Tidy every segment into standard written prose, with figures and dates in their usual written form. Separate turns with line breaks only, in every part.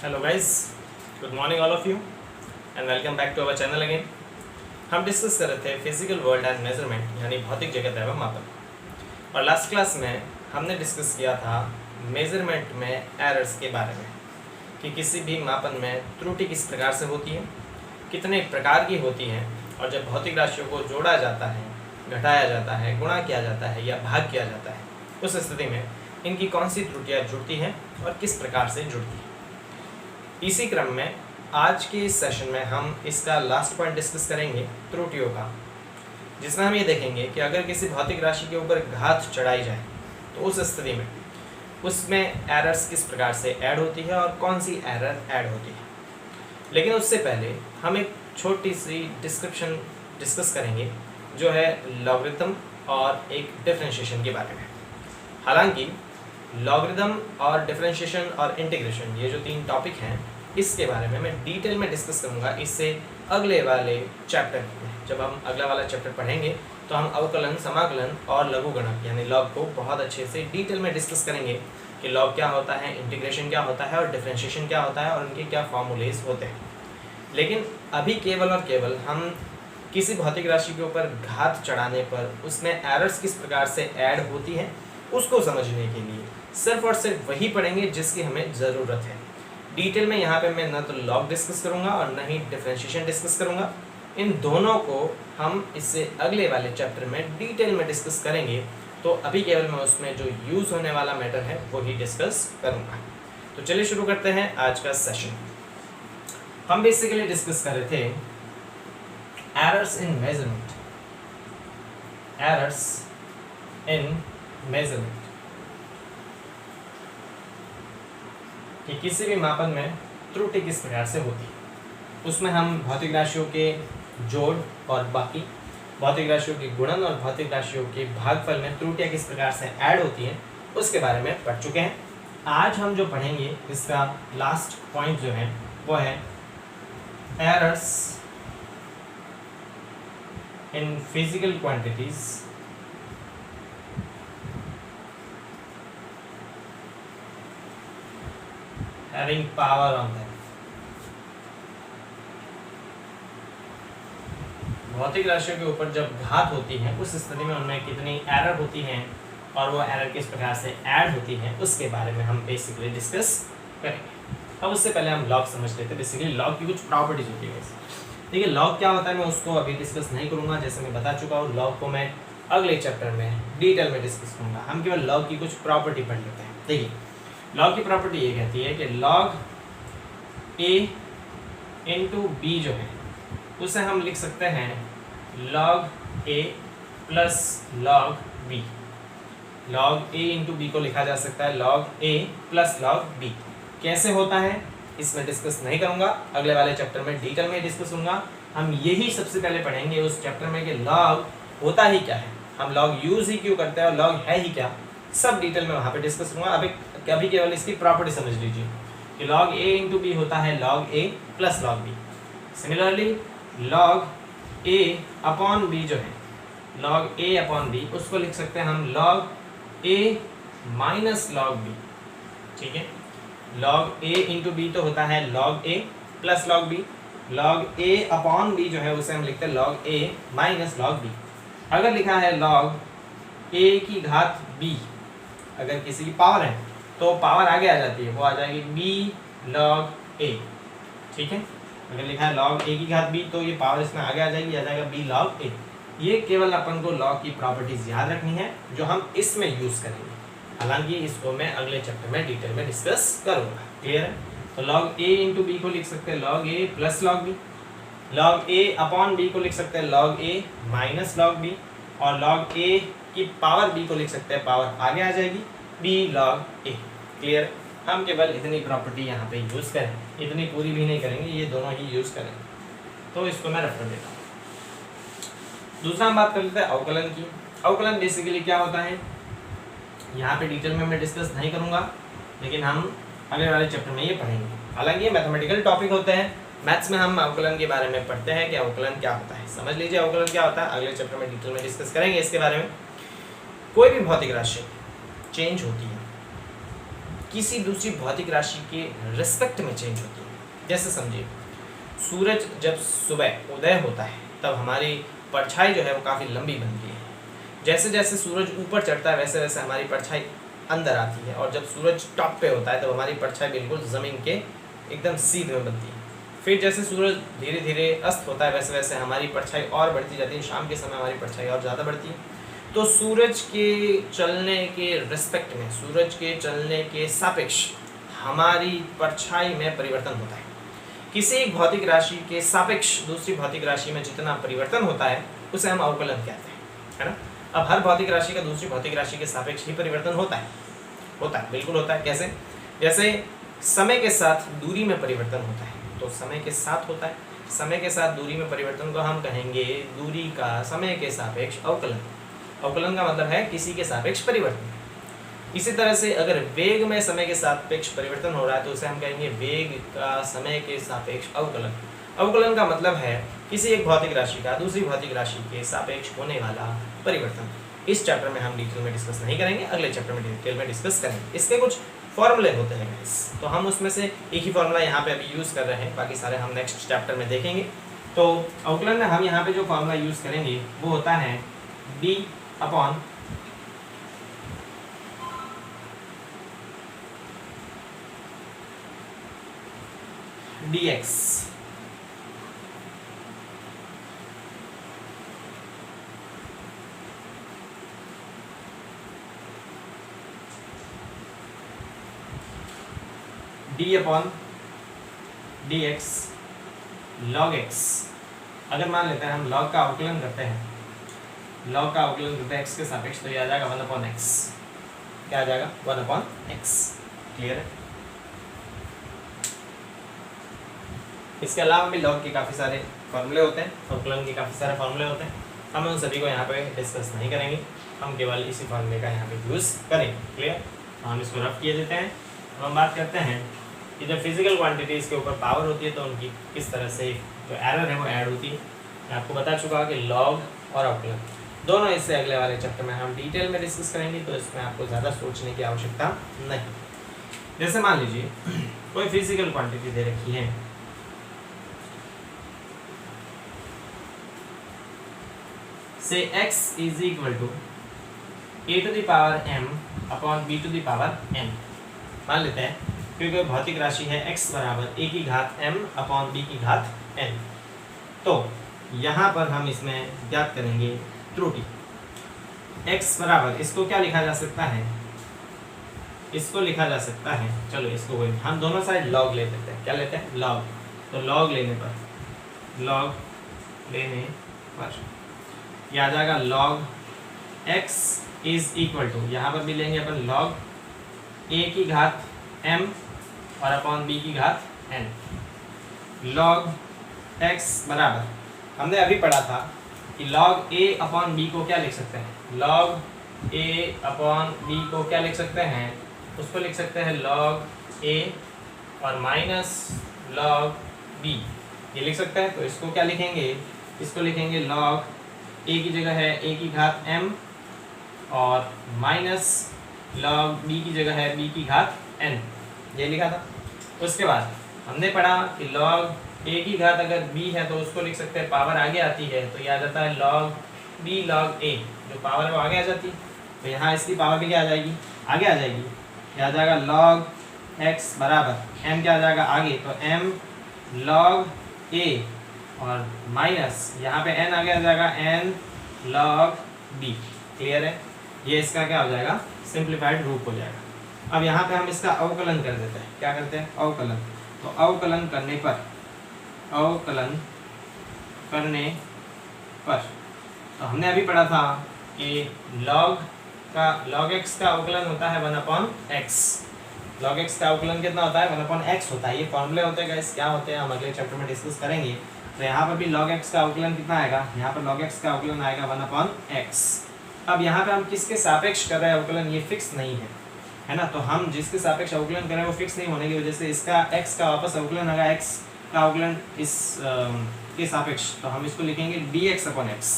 Hello guys, good morning all of you and welcome back to our channel again. हम discuss कर रहे थे physical world and measurement यानी भौतिक जगत एवं मापन। और लास्ट क्लास में हमने डिस्कस किया था मेजरमेंट में एरर्स के बारे में कि किसी भी मापन में त्रुटि किस प्रकार से होती है, कितने प्रकार की होती हैं, और जब भौतिक राशियों को जोड़ा जाता है, घटाया जाता है, गुणा किया जाता है या भाग किया जाता है, उस स्थिति में इनकी कौन सी त्रुटियाँ जुड़ती हैं और किस प्रकार से जुड़ती हैं। इसी क्रम में आज के इस सेशन में हम इसका लास्ट पॉइंट डिस्कस करेंगे त्रुटियों का, जिसमें हम ये देखेंगे कि अगर किसी भौतिक राशि के ऊपर घात चढ़ाई जाए तो उस स्थिति में उसमें एरर्स किस प्रकार से ऐड होती है और कौन सी एरर ऐड होती है। लेकिन उससे पहले हम एक छोटी सी डिस्क्रिप्शन डिस्कस करेंगे जो है लॉगरिथम और एक डिफरेंशिएशन के बारे में। हालांकि लॉगरिथम और डिफरेंशिएशन और इंटीग्रेशन ये जो तीन टॉपिक हैं, इसके बारे में मैं डिटेल में डिस्कस करूंगा इससे अगले वाले चैप्टर में। जब हम अगला वाला चैप्टर पढ़ेंगे तो हम अवकलन, समाकलन और लघुगणक यानी लॉग को बहुत अच्छे से डिटेल में डिस्कस करेंगे कि लॉग क्या होता है, इंटीग्रेशन क्या होता है और डिफरेंशिएशन क्या होता है और उनके क्या फॉर्मूलेज होते हैं। लेकिन अभी केवल और केवल हम किसी भौतिक राशि के ऊपर घात चढ़ाने पर उसमें एरर्स किस प्रकार से ऐड होती हैं उसको समझने के लिए सिर्फ और सिर्फ वही पढ़ेंगे जिसकी हमें ज़रूरत है। डिटेल में यहाँ पे मैं ना तो लॉग डिस्कस करूँगा और ना ही डिफरेंशिएशन डिस्कस करूँगा। इन दोनों को हम इससे अगले वाले चैप्टर में डिटेल में डिस्कस करेंगे। तो अभी केवल मैं उसमें जो यूज़ होने वाला मैटर है वही डिस्कस करूँगा। तो चलिए शुरू करते हैं आज का सेशन। हम बेसिकली डिस्कस कर रहे थे errors in measurement, errors in measurement, कि किसी भी मापन में त्रुटि किस प्रकार से होती है। उसमें हम भौतिक राशियों के जोड़ और बाकी भौतिक राशियों के गुणन और भौतिक राशियों के भागफल में त्रुटियां किस प्रकार से ऐड होती हैं उसके बारे में पढ़ चुके हैं। आज हम जो पढ़ेंगे इसका लास्ट पॉइंट जो है वो है errors in physical quantities having power on them। भौतिक राशियों के ऊपर जब घात होती है उस स्थिति में उनमें कितनी एरर होती हैं और वो एरर किस प्रकार से ऐड होती हैं उसके बारे में हम बेसिकली डिस्कस करेंगे। अब उससे पहले हम लॉग समझ लेते हैं। बेसिकली लॉग की कुछ प्रॉपर्टीज होती है। ठीक है, लॉग क्या होता है मैं उसको अभी डिस्कस नहीं करूँगा, जैसे मैं बता चुका हूँ। लॉग को मैं अगले चैप्टर में डिटेल में डिस्कस करूँगा। हम केवल लॉग की कुछ प्रॉपर्टी पढ़ लेते हैं। देखिए, लॉग की प्रॉपर्टी ये कहती है कि लॉग ए इंटू बी जो है उसे हम लिख सकते हैं log A plus log B. Log A into B को लिखा जा सकता है log A plus log B. कैसे होता है इसमें डिस्कस नहीं करूँगा, अगले वाले चैप्टर में डिटेल में डिस्कस करूँगा। हम यही सबसे पहले पढ़ेंगे उस चैप्टर में कि लॉग होता ही क्या है, हम लॉग यूज़ ही क्यों करते हैं और लॉग है ही क्या, सब डिटेल में वहाँ पे डिस्कस करूँगा। अभी केवल इसकी प्रॉपर्टी समझ लीजिए कि लॉग ए इंटू बी होता है log A plus log B. Similarly log A upon B जो है, लॉग ए अपॉन बी उसको लिख सकते हैं हम लॉग ए माइनस लॉग बी। ठीक है, लॉग ए इंटू बी तो होता है log A plus log B. Log A upon B जो है उसे हम लिखते हैं लॉग ए माइनस लॉग बी। अगर लिखा है लॉग ए की घात बी, अगर किसी की पावर है तो पावर आगे आ जाती है, वो आ जाएगी बी लॉग ए। ठीक है, अगर लिखा है लॉग ए की घात बी तो ये पावर इसमें आगे आ जाएगी, आ जाएगा बी लॉग ए। ये केवल अपन को लॉग की प्रॉपर्टीज याद रखनी है जो हम इसमें यूज़ करेंगे। हालांकि इसको मैं अगले चैप्टर में डिटेल में डिस्कस करूँगा। क्लियर है? तो लॉग ए इंटू बी को लिख सकते हैं log A plus log B. Log A upon B को लिख सकते हैं लॉग ए माइनस लॉग बी। और लॉग ए की पावर बी को लिख सकते हैं, पावर आगे आ जाएगी बी लॉग ए। क्लियर? हम केवल इतनी प्रॉपर्टी यहाँ पे यूज़ करें, इतनी पूरी भी नहीं करेंगे, ये दोनों ही यूज़ करेंगे। तो इसको मैं रेफर देता हूँ। दूसरा हम बात कर लेते हैं अवकलन की। अवकलन बेसिकली क्या होता है यहाँ पे डिटेल में मैं डिस्कस नहीं करूँगा, लेकिन हम अगले वाले चैप्टर में ये पढ़ेंगे। हालांकि ये मैथमेटिकल टॉपिक होते हैं, मैथ्स में हम अवकलन के बारे में पढ़ते हैं कि अवकलन क्या होता है। समझ लीजिए अवकलन क्या होता है, अगले चैप्टर में डिटेल में डिस्कस करेंगे इसके बारे में। कोई भी भौतिक राशि चेंज होती है किसी दूसरी भौतिक राशि के रिस्पेक्ट में चेंज होती है। जैसे समझिए, सूरज जब सुबह उदय होता है तब हमारी परछाई जो है वो काफ़ी लंबी बनती है। जैसे जैसे सूरज ऊपर चढ़ता है वैसे वैसे हमारी परछाई अंदर आती है, और जब सूरज टॉप पे होता है तब हमारी परछाई बिल्कुल ज़मीन के एकदम सीध में बनती है। फिर जैसे सूरज धीरे धीरे अस्त होता है वैसे वैसे हमारी परछाई और बढ़ती जाती है, शाम के समय हमारी परछाई और ज़्यादा बढ़ती है। तो सूरज के चलने के रिस्पेक्ट में, सूरज के चलने के सापेक्ष हमारी परछाई में परिवर्तन होता है। किसी एक भौतिक राशि के सापेक्ष दूसरी भौतिक राशि में जितना परिवर्तन होता है उसे हम अवकलन कहते हैं, है ना। अब हर भौतिक राशि का दूसरी भौतिक राशि के सापेक्ष ही परिवर्तन होता है, बिल्कुल होता है। कैसे? जैसे समय के साथ दूरी में परिवर्तन होता है, तो समय के साथ होता है, समय के साथ दूरी में परिवर्तन को हम कहेंगे दूरी का समय के सापेक्ष अवकलन। अवकलन का मतलब है किसी के सापेक्ष परिवर्तन। इसी तरह से अगर वेग में समय के सापेक्ष परिवर्तन हो रहा है तो उसे हम कहेंगे वेग का समय के सापेक्ष अवकलन। अवकलन का मतलब है किसी एक भौतिक राशि का दूसरी भौतिक राशि के सापेक्ष होने वाला परिवर्तन। इस चैप्टर में हम डिटेल में डिस्कस नहीं करेंगे, अगले चैप्टर में डिटेल में डिस्कस करेंगे। इसके कुछ फॉर्मूले होते हैं गाइस, तो हम उसमें से एक ही फॉर्मूला यहाँ पे अभी यूज़ कर रहे हैं, बाकी सारे हम नेक्स्ट चैप्टर में देखेंगे। तो अवकलन में हम यहाँ पे जो फॉर्मूला यूज़ करेंगे वो होता है d upon dx। d upon dx log x। अगर मान लेते हैं हम log का अवकलन करते हैं, log का अवकलन करते हैं x के सापेक्ष, तो ये आ जाएगा 1/x। क्या आ जाएगा? 1/x। क्लियर है? इसके अलावा भी log के काफ़ी सारे फॉर्मूले होते हैं, अवकलन के काफ़ी सारे फॉर्मूले होते हैं। हम उन सभी को यहाँ पे डिस्कस नहीं करेंगे, हम केवल इसी फॉर्मूले का यहाँ पे यूज़ करेंगे। क्लियर? हम इसको रफ किए देते हैं। हम बात करते हैं कि जब फिजिकल क्वांटिटीज़ के ऊपर पावर होती है तो उनकी किस तरह से जो एरर है वो ऐड होती है। मैं आपको बता चुका कि लॉग और अवकलन दोनों इससे अगले वाले चैप्टर में हम डिटेल में डिस्कस करेंगे, तो इसमें आपको ज़्यादा सोचने की आवश्यकता नहीं। जैसे मान लीजिए कोई फिजिकल क्वांटिटी दे रखी है, से x is equal to a to the power m upon b to the power n। मान लेते हैं क्योंकि भौतिक राशि है x बराबर a की घात m अपॉन b की घात n। तो यहाँ पर हम इसमें ज्ञात करेंगे त्रुटि। x बराबर, इसको क्या लिखा जा सकता है? इसको लिखा जा सकता है, चलो इसको कोई, हम दोनों साइड log ले लेते हैं। क्या लेते हैं? log। तो log लेने पर यह आ जाएगा log x is equal to, यहाँ पर भी लेंगे अपन log a की घात m और अपॉन b की घात n। log x बराबर, हमने अभी पढ़ा था कि log a अपॉन b को क्या लिख सकते हैं? log a अपॉन b को क्या लिख सकते हैं? उसको लिख सकते हैं log a और माइनस log b, ये लिख सकते हैं। तो इसको क्या लिखेंगे? इसको लिखेंगे log a की जगह है a की घात m और माइनस log b की जगह है b की घात n, ये लिखा था। उसके बाद हमने पढ़ा कि log a की घात अगर b है तो उसको लिख सकते हैं, पावर आगे आती है तो ये आ जाता है log b log a, जो पावर है वो आगे आ जाती है। तो यहाँ इसकी पावर भी क्या आ जाएगी? आगे आ जाएगी। क्या आ जाएगा? log x बराबर m क्या आ जाएगा आगे, तो m log a और माइनस यहाँ पे n आगे आ जाएगा n log b। क्लियर है? ये इसका क्या हो जाएगा? सिंप्लीफाइड रूप हो जाएगा। अब यहाँ पे हम इसका अवकलन कर देते हैं। क्या करते हैं? अवकलन। तो अवकलन करने पर तो हमने अभी पढ़ा था कि log x का अवकलन होता है 1/x। log x का अवकलन कितना होता है? 1/x होता है। ये फॉर्मूले होते हैं गाइस, क्या होते हैं हम अगले चैप्टर में डिस्कस करेंगे। तो यहाँ पर भी log x का अवकलन कितना आएगा? यहाँ पर log x का अवकलन आएगा 1/x। अब यहाँ पे हम किसके सापेक्ष कर रहे हैं अवकलन, ये फिक्स नहीं है ना। तो हम जिसके सापेक्ष अवकलन कर रहे हैं वो फिक्स नहीं होने की वजह से इसका x का वापस अवकलन आएगा, x का अवकलन इस के सापेक्ष, तो हम इसको लिखेंगे dx/x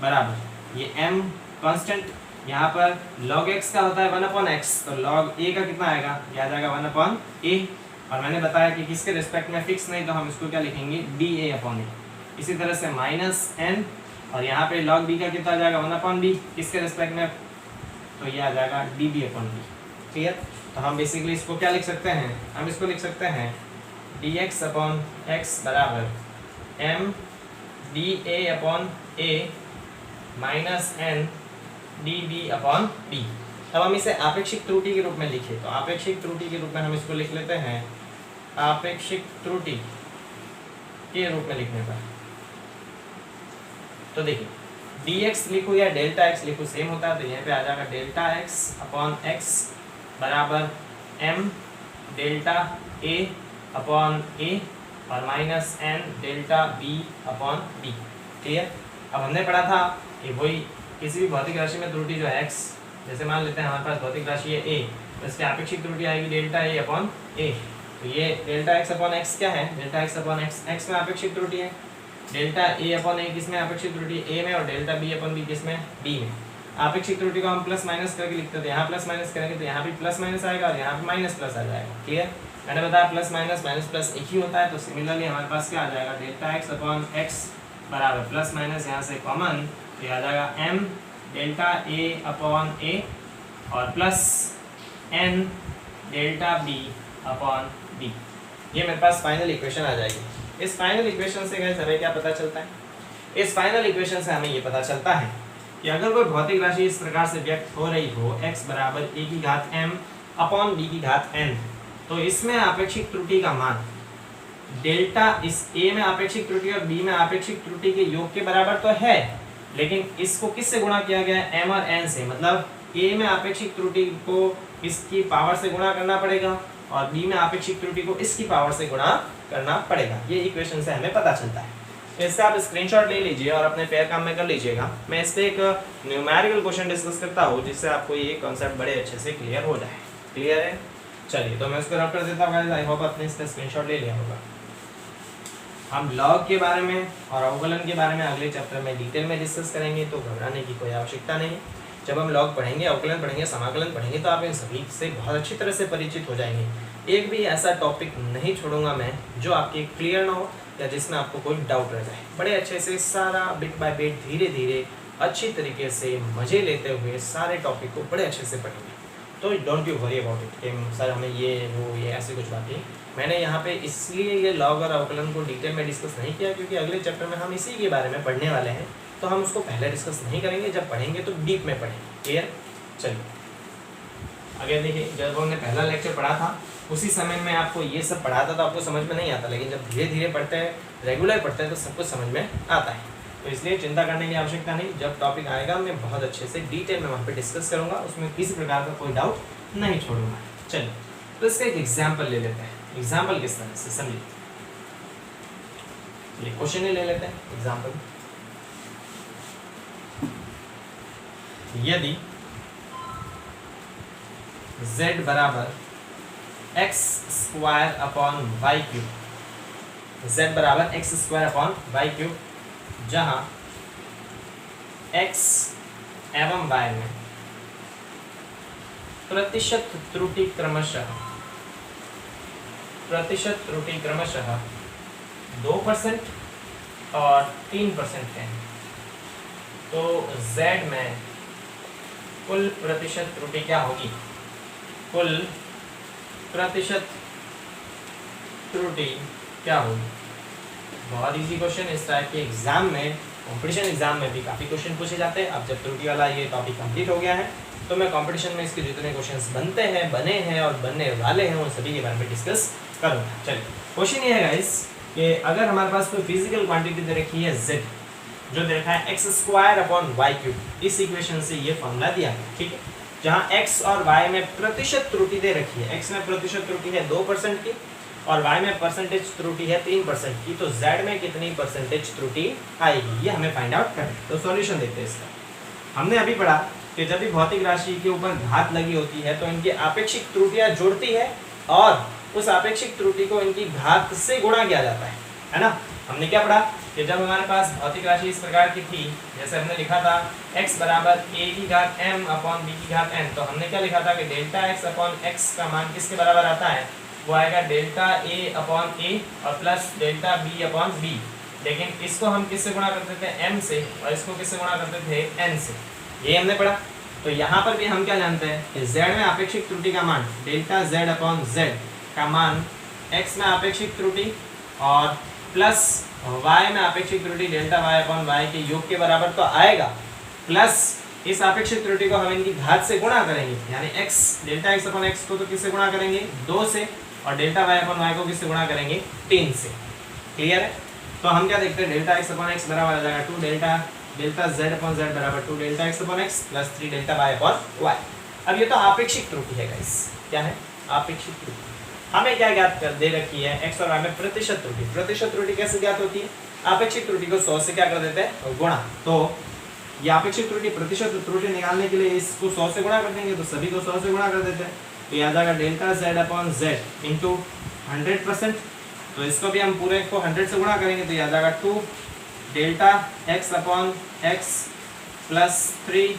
बराबर, ये m कांस्टेंट यहाँ पर log x का होता है 1/x, तो log a का कितना आएगा, ये आ जाएगा 1/a। और मैंने बताया कि किसके रिस्पेक्ट में फिक्स नहीं, तो हम इसको क्या लिखेंगे, dA/a। इसी तरह से -n, और यहाँ पे log b का कितना आ जाएगा 1/b, किसके रिस्पेक्ट में, तो ये आ जाएगा dB/b। क्लियर। तो हम बेसिकली इसको क्या लिख सकते हैं, हम इसको लिख सकते हैं dx/x बराबर m dA/a minus n dB/b। अब हम इसे आपेक्षिक त्रुटि के रूप में लिखे, तो आपेक्षिक त्रुटि के रूप में हम इसको लिख लेते हैं, आपेक्षिक त्रुटि के रूप में लिखने पर तो देखिए dx लिखूँ या डेल्टा x लिखूँ सेम होता है, तो यहाँ पे आ जाएगा डेल्टा x/x बराबर m डेल्टा a/a और minus n delta b/b। Clear. अब हमने पढ़ा था कि वही किसी भी भौतिक राशि में त्रुटि जो है x, जैसे मान लेते हैं हमारे पास भौतिक राशि है a, तो इसकी आपेक्षिक त्रुटि आएगी डेल्टा a/a। तो ये डेल्टा x/x क्या है, डेल्टा x/x x में आपेक्षिक त्रुटि है, डेल्टा a/a किसमें आपेक्षिक त्रुटि a में, और डेल्टा b/b किसमें, b में। आपेक्षिक त्रुटि को हम प्लस माइनस करके लिखते थे, यहाँ प्लस माइनस करेंगे तो यहाँ भी प्लस माइनस आएगा और यहाँ पे माइनस प्लस आ जाएगा। क्लियर। मैंने बताया प्लस माइनस माइनस प्लस एक ही होता है, तो सिमिलरली हमारे पास क्या आ जाएगा, डेल्टा x/x बराबर प्लस माइनस यहाँ से कॉमन, तो ये आ जाएगा m डेल्टा a/a और प्लस n डेल्टा b/b। ये मेरे पास फाइनल इक्वेशन आ जाएगी। इस फाइनल इक्वेशन से गाइस हमें क्या पता चलता है, इस फाइनल इक्वेशन से हमें ये पता चलता है कि अगर कोई भौतिक राशि इस प्रकार से व्यक्त हो रही हो x बराबर a की घात m अपॉन b की घात n, तो इसमें आपेक्षिक त्रुटि का मान डेल्टा इस a में आपेक्षिक त्रुटि और b में आपेक्षिक त्रुटि के योग के बराबर तो है, लेकिन इसको किससे गुणा किया गया है, m और n से। मतलब a में आपेक्षिक त्रुटि को इसकी पावर से गुणा करना पड़ेगा और b में आपेक्षिक त्रुटि को इसकी पावर से गुणा करना पड़ेगा। ये इक्वेशन से हमें पता चलता है। इससे आप स्क्रीनशॉट ले लीजिए और अपने पेयर काम में कर लीजिएगा। मैं इस पे एक न्यूमेरिकल क्वेश्चन डिस्कस करता हूँ जिससे आपको ये कॉन्सेप्ट बड़े अच्छे से क्लियर हो जाए। क्लियर है। चलिए तो मैं उसको रब कर देता हूँ गाइस। आई होप आपने इसका स्क्रीनशॉट ले लिया होगा। हम लॉग के बारे में और अवकलन के बारे में अगले चैप्टर में डिटेल में डिस्कस करेंगे, तो घबराने की कोई आवश्यकता नहीं है। जब हम लॉग पढ़ेंगे, अवकलन पढ़ेंगे, समाकलन पढ़ेंगे, तो आप इन सभी से बहुत अच्छी तरह से परिचित हो जाएंगे। एक भी ऐसा टॉपिक नहीं छोड़ूंगा मैं जो आपके क्लियर ना हो या जिसमें आपको कोई डाउट रह जाए। बड़े अच्छे से सारा बिट बाय बिट धीरे धीरे अच्छी तरीके से मज़े लेते हुए सारे टॉपिक को बड़े अच्छे से पढ़ेंगे। तो don't you worry about it कि सर हमें ये ऐसी कुछ बात नहीं। मैंने यहाँ पे इसलिए ये लॉग और अवकलन को डिटेल में डिस्कस नहीं किया क्योंकि अगले चैप्टर में हम इसी के बारे में पढ़ने वाले हैं, तो हम उसको पहले डिस्कस नहीं करेंगे। जब पढ़ेंगे तो डीप में पढ़ेंगे। क्लियर। चलिए आगे देखिए, जब हमने पहला लेक्चर पढ़ा था उसी समय में आपको ये सब पढ़ाता तो आपको समझ में नहीं आता, लेकिन जब धीरे धीरे पढ़ते हैं, रेगुलर पढ़ते हैं, तो सब कुछ समझ में आता है। तो इसलिए चिंता करने की आवश्यकता नहीं। जब टॉपिक आएगा मैं बहुत अच्छे से डिटेल में वहाँ पे डिस्कस करूँगा, उसमें किसी प्रकार का कोई डाउट नहीं छोड़ूंगा। चलिए तो इसका एक एग्जाम्पल ले लेते हैं। एग्जाम्पल किस तरह से समझिए, चलिए क्वेश्चन ही ले लेते हैं एग्जाम्पल। यदि z बराबर x square upon Y cube, z बराबर x square upon Y cube, जहां x एवं y में प्रतिशत त्रुटि क्रमशः 2% और 3% है, तो z में कुल प्रतिशत त्रुटि क्या होगी, कुल प्रतिशत त्रुटि क्या होगी। बहुत इजी क्वेश्चन। इस टाइप के एग्जाम में, कंपटीशन एग्जाम में भी काफ़ी क्वेश्चन पूछे जाते हैं। अब जब त्रुटि वाला ये टॉपिक कंप्लीट हो गया है तो मैं कंपटीशन में इसके जितने क्वेश्चंस बनते हैं, बने हैं और बनने वाले हैं, उन सभी के बारे में डिस्कस करूँगा। चलिए क्वेश्चन ये है गाइस कि अगर हमारे पास कोई फिजिकल क्वांटिटी दे रखी है z, जो दे रखा है x square upon Y cube, इस इक्वेशन से ये फॉर्मूला दिया है। ठीक है, जहाँ x और y में प्रतिशत त्रुटि दे रखी है, x में प्रतिशत त्रुटि है 2% की और y में परसेंटेज त्रुटि है 3% की, तो z में कितनी परसेंटेज त्रुटि आएगी, ये हमें फाइंड आउट करना है। तो सॉल्यूशन देखते हैं इसका। हमने अभी पढ़ा कि जब भी भौतिक राशि के ऊपर घात लगी होती है तो इनकी आपेक्षिक त्रुटियां जुड़ती है और उस आपेक्षिक त्रुटि को इनकी घात से गुणा किया जाता है ना। हमने क्या पढ़ा कि जब हमारे पास भौतिक राशि इस प्रकार की थी, जैसे हमने लिखा था x बराबर a की घात m अपॉन b की घात n, तो हमने क्या लिखा था कि डेल्टा x अपॉन x का मान किसके बराबर आता है, वो आएगा डेल्टा a अपॉन a और plus delta b upon b। लेकिन इसको हम किससे गुणा करते थे, m से, और इसको किससे गुणा करते थे, n से। ये हमने पढ़ा। तो यहाँ पर भी हम क्या जानते हैं कि z में आपेक्षिक त्रुटि का मान डेल्टा z अपॉन z का मान x में आपेक्षिक त्रुटि और प्लस y में आपेक्षिक त्रुटि डेल्टा y अपॉन y के योग के बराबर तो आएगा, प्लस इस आपेक्षिक त्रुटि को हम इनकी घात से गुणा करेंगे, यानी x delta x upon x को तो किससे गुणा करेंगे, 2 से, और डेल्टा y अपॉन y को किससे गुणा करेंगे, 3 से। क्लियर है। तो हम क्या देखते हैं, डेल्टा x अपॉन x बराबर आ जाएगा 2 डेल्टा z अपॉन z बराबर 2 delta x upon x plus 3 delta y upon y। अब ये तो आपेक्षिक त्रुटि है गाइस, क्या है, आपेक्षिक त्रुटि। हमें क्या ज्ञात कर दे रखी है, x और y में प्रतिशत त्रुटि। प्रतिशत त्रुटि कैसे ज्ञात होती है, आपेक्षिक त्रुटि को 100 से क्या कर देते हैं, गुणा। तो ये आपेक्षिक त्रुटि प्रतिशत त्रुटि निकालने के लिए इसको 100 से गुणा कर देंगे, तो सभी को 100 से गुणा कर देते हैं। तो ये आ जाएगा delta z upon z into 100%। तो इसको भी हम पूरे को 100 से गुणा करेंगे, तो ये आ जाएगा 2 delta x upon x plus 3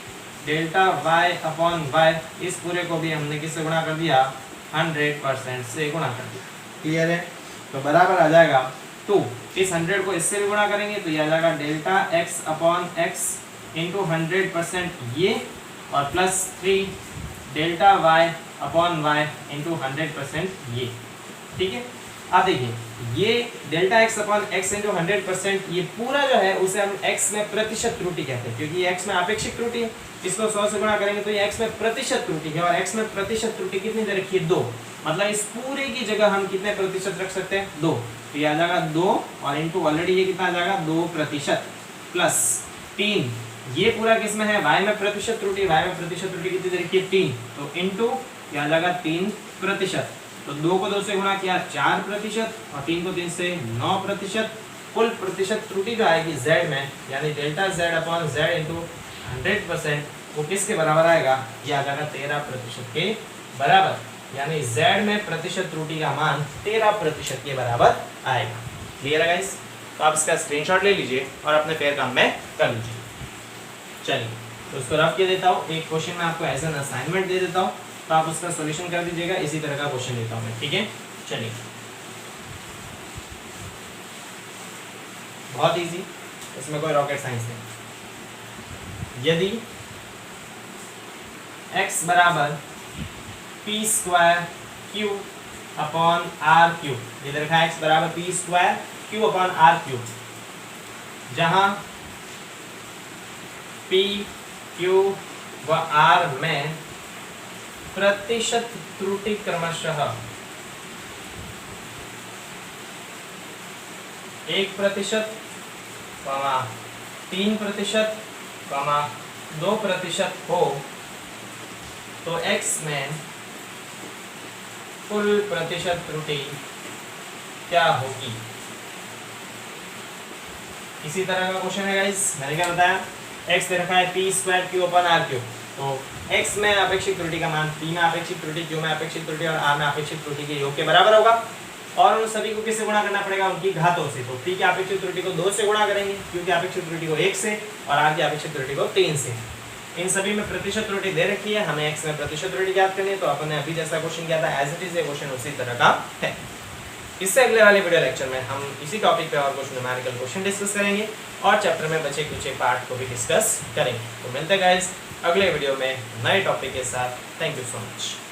delta y upon y। इस पूरे को भी हमने किससे गुणा कर दिया, 100% से गुणा कर दिया। क्लियर है। तो बराबर आ जाएगा 2, इस 100 को इससे भी गुणा करेंगे, तो ये आ जाएगा delta x upon x into 100% ये, और plus 3 delta y upon y into 100% ये। ठीक है। अब देखिए, ये delta x upon x into 100% ये पूरा जो है उसे हम x में प्रतिशत त्रुटि कहते हैं, क्योंकि ये x में आपेक्षिक त्रुटि है। इसको 100 से गुणा करेंगे तो ये x में प्रतिशत त्रुटि है, और x में प्रतिशत त्रुटि कितनी दे रखी है, 2। मतलब इस पूरे की जगह हम कितने प्रतिशत रख सकते हैं, 2। तो ये आ जाएगा 2 और इंटू ऑलरेडी ये कितना आ जाएगा, 2% प्लस 3। ये पूरा किसमें है, y में प्रतिशत त्रुटि। y में प्रतिशत त्रुटि कितनी दे रखी है, 3। तो इंटू ये आ जाएगा 3%। तो 2 को 2 से गुणा किया 4% और 3 को 3 से 9%। कुल प्रतिशत त्रुटि जो आएगी z में, यानी delta z upon z into 100%, वो किसके बराबर आएगा, ये आ जाएगा 13% के बराबर। यानी z में प्रतिशत त्रुटि का मान 13% के बराबर आएगा। क्लियर है गाइस। तो आप इसका स्क्रीनशॉट ले लीजिए और अपने पेयर काम में कर लीजिए। चलिए, तो उसको रफ के देता हूँ। एक क्वेश्चन में आपको एज एन असाइनमेंट दे देता हूँ, तो आप उसका सॉल्यूशन कर दीजिएगा। इसी तरह का क्वेश्चन देता हूँ मैं, ठीक है। चलिए, बहुत इजी, इसमें कोई रॉकेट साइंस नहीं। यदि x बराबर P square Q upon R Q, ये रखा है x बराबर P square Q upon R Q, जहां p q व r में प्रतिशत त्रुटि क्रमशः 1%, 3%, 2% हो, तो x में कुल प्रतिशत त्रुटि क्या होगी। इसी तरह का क्वेश्चन है गाइस। मैंने क्या बताया, x दे रखा है P square Q upon R Q, तो x में अपेक्षित त्रुटि का मान, p में अपेक्षित त्रुटि, q में अपेक्षित त्रुटि और r में अपेक्षित त्रुटि के योग के बराबर होगा। और उन सभी को किससे गुणा करना पड़ेगा, उनकी घातों से। तो p की अपेक्षित त्रुटि को 2 से गुणा करेंगे, q की अपेक्षित त्रुटि को 1 से, और r की अपेक्षित त्रुटि को 3 से। इन सभी में प्रतिशत त्रुटि दे रखी है, हमें x में प्रतिशत त्रुटि ज्ञात करनी है। तो अपन ने अभी जैसा क्वेश्चन किया था, एज इट इज ये क्वेश्चन उसी तरह का है। इससे अगले वाले वीडियो लेक्चर में हम इसी टॉपिक पे और कुछ न्यूमेरिकल क्वेश्चन डिस्कस करेंगे और चैप्टर में बचे कुछ पार्ट को भी डिस्कस करेंगे। तो मिलते हैं गाइस अगले वीडियो में नए टॉपिक के साथ। Thank you so much.